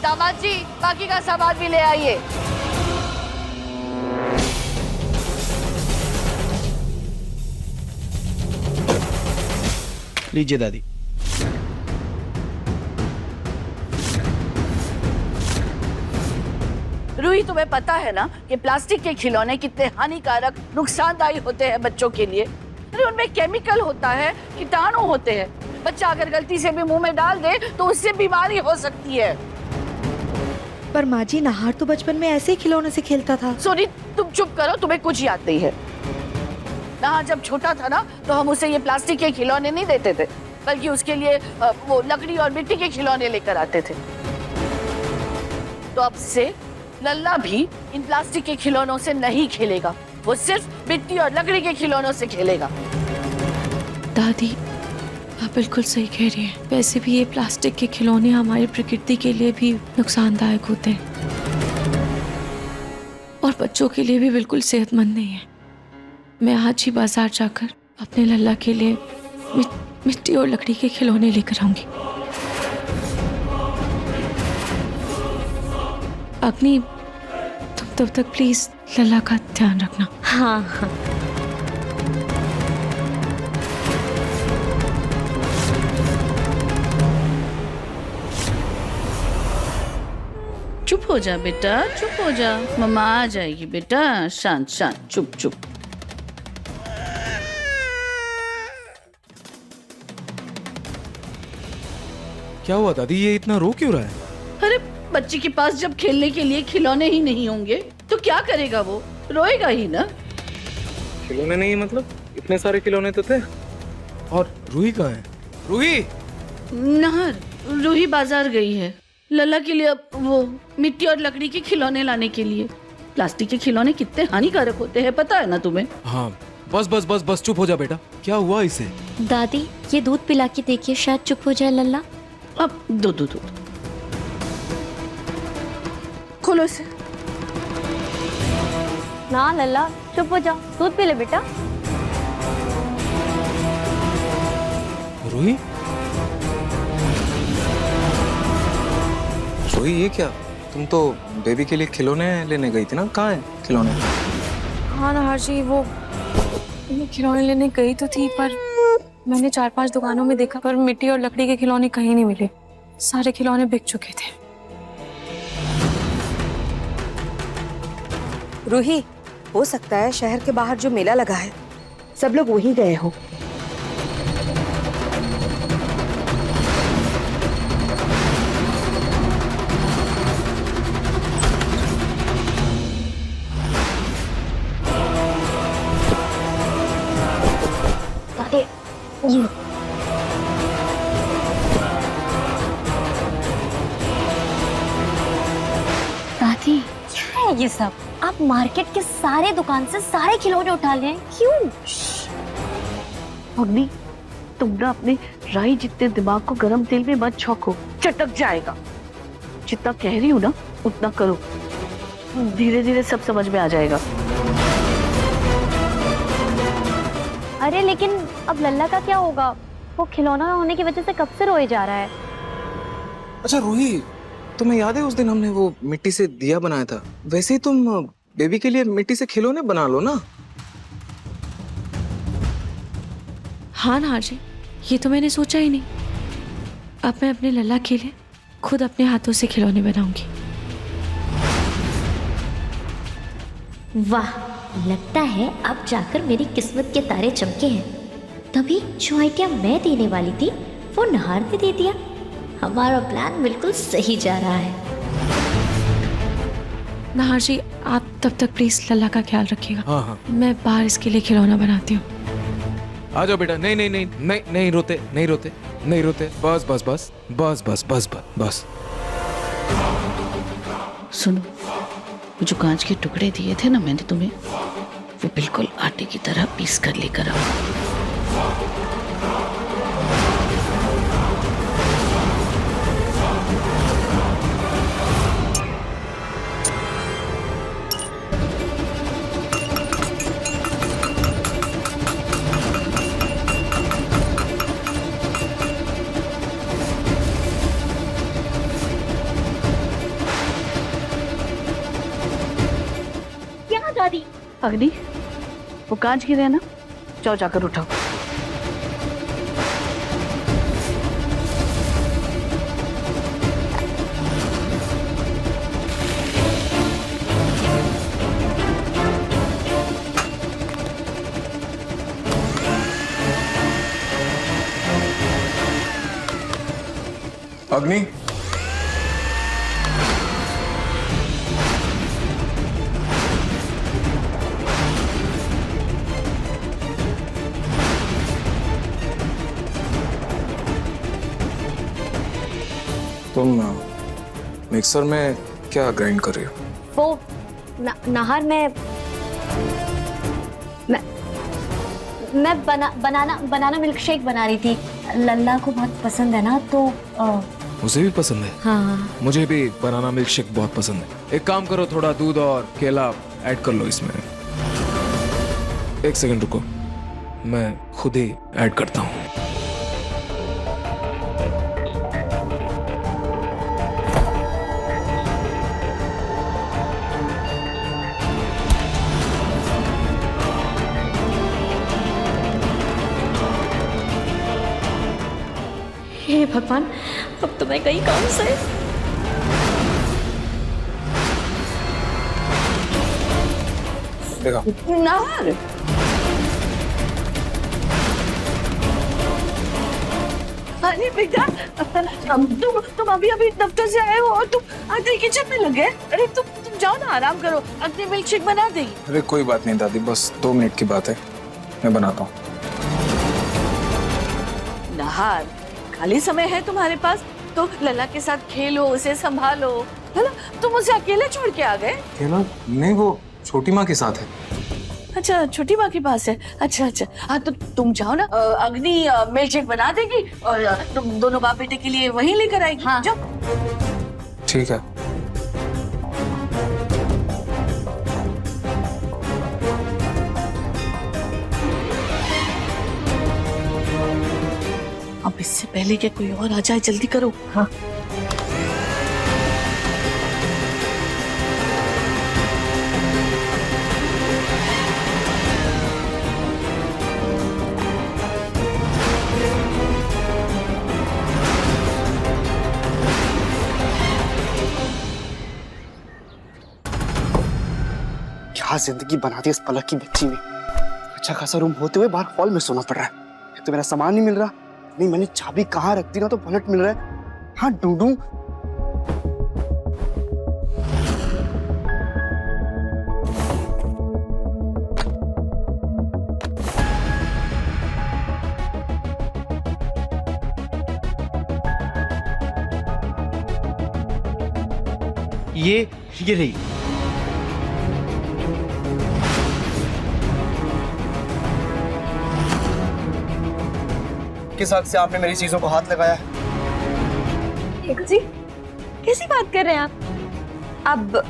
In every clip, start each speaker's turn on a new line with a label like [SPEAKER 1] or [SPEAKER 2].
[SPEAKER 1] दामाद जी, बाकी का सामान भी ले आइए।
[SPEAKER 2] लीजिए दादी।
[SPEAKER 1] रूही, तुम्हें पता है ना कि प्लास्टिक के खिलौने कितने हानिकारक, नुकसानदायी होते हैं बच्चों के लिए। अरे उनमें केमिकल होता है, कीटाणु होते हैं। बच्चा अगर गलती से भी मुंह में डाल दे तो उससे बीमारी हो सकती है।
[SPEAKER 3] पर माँ जी, नाहर तो बचपन में ऐसे ही खिलौने से खेलता था।
[SPEAKER 1] सोनी, तुम चुप करो, तुम्हें कुछ याद नहीं है। नाहर जब छोटा था ना तो हम उसे ये प्लास्टिक के खिलौने नहीं देते थे, बल्कि उसके लिए वो लकड़ी और मिट्टी के खिलौने लेकर आते थे। तो अब से लल्ला भी इन प्लास्टिक के खिलौनों से नहीं खेलेगा, वो सिर्फ मिट्टी और लकड़ी के खिलौनों से खेलेगा।
[SPEAKER 4] दादी, आप बिल्कुल सही कह रही हैं। वैसे भी ये प्लास्टिक के खिलौने हमारी प्रकृति के लिए भी नुकसानदायक होते हैं और बच्चों के लिए भी बिल्कुल सेहतमंद नहीं है। मैं आज ही बाजार जाकर अपने लल्ला के लिए मिट्टी और लकड़ी के खिलौने लेकर आऊंगी। अग्नि, तुम तब तक प्लीज लल्ला का ध्यान रखना।
[SPEAKER 5] हाँ हाँ।
[SPEAKER 1] चुप हो जा बेटा, चुप हो जा, मम्मा आ जाएगी बेटा। शांत शांत, चुप चुप।
[SPEAKER 2] क्या हुआ दादी, ये इतना रो क्यों रहा है?
[SPEAKER 1] अरे बच्चे के पास जब खेलने के लिए खिलौने ही नहीं होंगे तो क्या करेगा, वो रोएगा ही ना।
[SPEAKER 6] खिलौने नहीं मतलब? इतने सारे खिलौने तो थे।
[SPEAKER 2] और रूही कहाँ है? रूही!
[SPEAKER 1] नाहर, रूही बाजार गई है लल्ला के लिए वो मिट्टी और लकड़ी के खिलौने लाने के लिए। प्लास्टिक के खिलौने कितने हानिकारक होते हैं, पता है ना तुम्हें?
[SPEAKER 2] हाँ, बस बस बस बस, चुप हो जा बेटा। क्या हुआ इसे?
[SPEAKER 5] दादी, ये दूध पिला के देखिए, शायद चुप हो जाए लल्ला।
[SPEAKER 1] अब दो दो दो, खोलो इसे।
[SPEAKER 5] ना लल्ला, चुप हो जाओ, दूध पी ले बेटा।
[SPEAKER 2] रूही?
[SPEAKER 6] रोही, ये क्या? तुम तो बेबी के लिए खिलौने लेने गई थी ना, कहाँ है खिलौने?
[SPEAKER 4] हाँ नाहर जी, वो मैं खिलौने लेने गई तो थी, पर मैंने 4-5 दुकानों में देखा, पर मिट्टी और लकड़ी के खिलौने कहीं नहीं मिले। सारे खिलौने बिक चुके थे।
[SPEAKER 3] रूही, हो सकता है शहर के बाहर जो मेला लगा है सब लोग वहीं गए हो।
[SPEAKER 5] दादी, क्या है ये सब? आप मार्केट के सारे दुकान से सारे खिलौने उठा ले, क्यों?
[SPEAKER 1] अग्नि, तुम ना अपने राई जितने दिमाग को गरम तेल में मत छौंको, चटक जाएगा। जितना कह रही हूँ ना उतना करो, धीरे धीरे सब समझ में आ जाएगा।
[SPEAKER 5] अरे लेकिन अब लल्ला का क्या होगा? वो खिलौना होने की वजह से कब से रोए जा रहा है।
[SPEAKER 6] अच्छा रूही, तुम्हें याद है उस दिन हमने वो मिट्टी से दिया बनाया था? वैसे ही तुम बेबी के लिए मिट्टी से खिलौने बना लो ना।
[SPEAKER 4] हाँ नाहर जी, ये तो मैंने सोचा ही नहीं। अब मैं अपने लल्ला के लिए खुद अपने हाथों से खिलौने बनाऊंगी।
[SPEAKER 5] वाह, लगता है अब जाकर मेरी किस्मत के तारे चमके हैं। तभी जो आइडिया मैं देने वाली थी वो नाहर ने दे दिया। हमारा प्लान बिल्कुल सही जा रहा है।
[SPEAKER 4] नाहर जी, आप तब तक प्लीज लल्ला का ख्याल रखिएगा।
[SPEAKER 2] हाँ हाँ,
[SPEAKER 4] मैं बाहर इसके लिए खिलौना बनाती हूँ।
[SPEAKER 2] आ जाओ बेटा। नहीं नहीं नहीं नहीं नहीं रोते, नहीं रोते, नहीं रोते। बस बस बस बस बस बस बस बस।
[SPEAKER 1] सुनो, वो जो कांच के टुकड़े दिए थे ना मैंने तुम्हें, वो बिल्कुल आटे की तरह पीस कर लेकर आओ। अग्नि, वो कांच गिरे हैं ना, जाओ जाकर उठाओ।
[SPEAKER 6] अग्नि, तुम मिक्सर में क्या ग्राइंड कर रही हो?
[SPEAKER 5] वो नाहर मैं बनाना मिल्क शेक बना रही थी। लल्ला को बहुत पसंद है ना, तो
[SPEAKER 2] मुझे भी पसंद है।
[SPEAKER 5] हाँ।
[SPEAKER 2] मुझे भी बनाना मिल्क शेक बहुत पसंद है। एक काम करो, थोड़ा दूध और केला ऐड कर लो इसमें। एक सेकंड रुको, मैं खुद ही ऐड करता हूँ।
[SPEAKER 5] हे भगवान, अब तो मैं कहीं काम से।
[SPEAKER 6] देखा?
[SPEAKER 1] नाहर, अरे बेटा, तुम अभी दफ्तर से आए हो और तुम आते किचन में लगे। अरे तुम जाओ ना, आराम करो, अग्नि मिल्क शेक बना देगी।
[SPEAKER 6] अरे कोई बात नहीं दादी, बस 2 मिनट की बात है, मैं बनाता हूँ।
[SPEAKER 1] नाहर, खाली समय है तुम्हारे पास तो लला के साथ खेलो, उसे संभालो, है ना? तुम उसे अकेले छोड़ के आ गए?
[SPEAKER 6] अकेला नहीं, वो छोटी माँ के साथ है।
[SPEAKER 1] अच्छा, छोटी माँ के पास है। अच्छा, हाँ तो तुम जाओ ना, अग्नि मिल्क शेक बना देगी और तुम दोनों बाप बेटे के लिए वहीं लेकर आएगी। हाँ। जाओ।
[SPEAKER 6] ठीक है।
[SPEAKER 1] अब इससे पहले कि कोई और आ जाए, जल्दी करो। हाँ।
[SPEAKER 7] क्या जिंदगी बना दी इस पलक की बच्ची ने। अच्छा खासा रूम होते हुए बाहर हॉल में सोना पड़ रहा है। एक तो मेरा सामान नहीं मिल रहा, नहीं मैंने चाबी कहाँ रख दी ना तो पलट मिल रहा है। हाँ ढूंढूं।
[SPEAKER 8] ये रही।
[SPEAKER 7] किस हक से आपने मेरी चीजों को हाथ लगाया है?
[SPEAKER 3] जी, कैसी बात कर रहे हैं आप? अब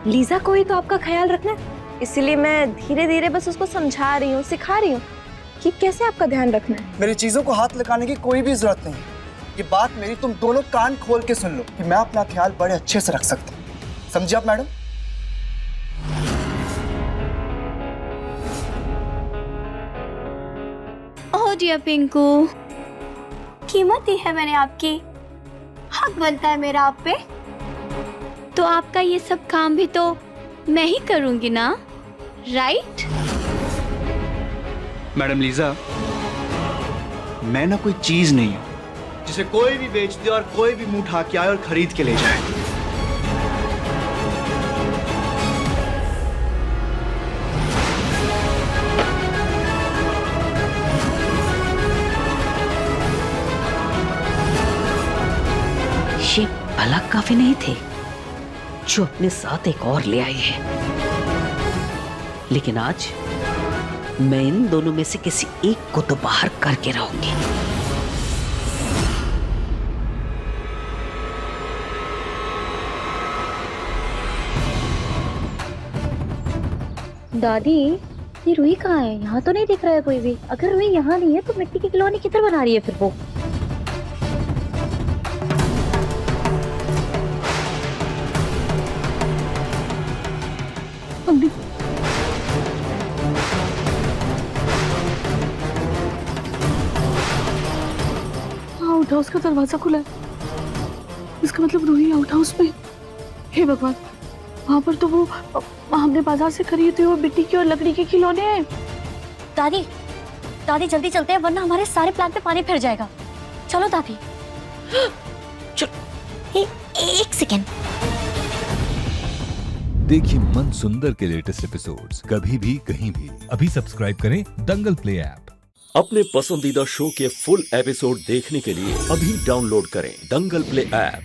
[SPEAKER 3] लीजा को ही तो आपका ख्याल रखना है, इसीलिए मैं धीरे धीरे बस उसको समझा रही हूँ, सिखा रही हूँ कि कैसे आपका ध्यान रखना है।
[SPEAKER 7] मेरी चीजों को हाथ लगाने की कोई भी जरूरत नहीं। ये बात मेरी तुम दोनों कान खोल के सुन लो कि मैं अपना ख्याल बड़े अच्छे से रख सकता हूँ। समझे आप मैडम?
[SPEAKER 9] ओह डियर पिंकू, कीमत दी है मैंने आपकी, हक बनता है मेरा आप पे। तो आपका ये सब काम भी तो मैं ही करूंगी ना, राइट?
[SPEAKER 8] मैडम लीजा, मैं ना कोई चीज नहीं हूं जिसे कोई भी बेच दे और कोई भी मुंह उठा के आए और खरीद के ले जाए।
[SPEAKER 10] ये पलक काफी नहीं थे जो अपने साथ एक और ले आई है, लेकिन आज मैं इन दोनों में से किसी एक को तो बाहर करके रहूंगी।
[SPEAKER 5] दादी, ये रूही कहाँ है? यहाँ तो नहीं दिख रहा है कोई भी। अगर रूही यहाँ नहीं है तो मिट्टी के खिलौने किधर बना रही है फिर वो?
[SPEAKER 1] आउट हाउस का दरवाजा खुला है। इसका मतलब रूही आउट हाउस में। हे भगवान, वहां पर तो वो हमने बाजार से खरीदे हुए मिट्टी के और लकड़ी के खिलौने हैं।
[SPEAKER 5] दादी दादी जल्दी चलते हैं वरना हमारे सारे प्लान पे पानी फिर जाएगा। चलो दादी। एक सेकेंड।
[SPEAKER 11] देखिए मन सुंदर के लेटेस्ट एपिसोड्स कभी भी कहीं भी। अभी सब्सक्राइब करें दंगल प्ले ऐप।
[SPEAKER 12] अपने पसंदीदा शो के फुल एपिसोड देखने के लिए अभी डाउनलोड करें दंगल प्ले ऐप।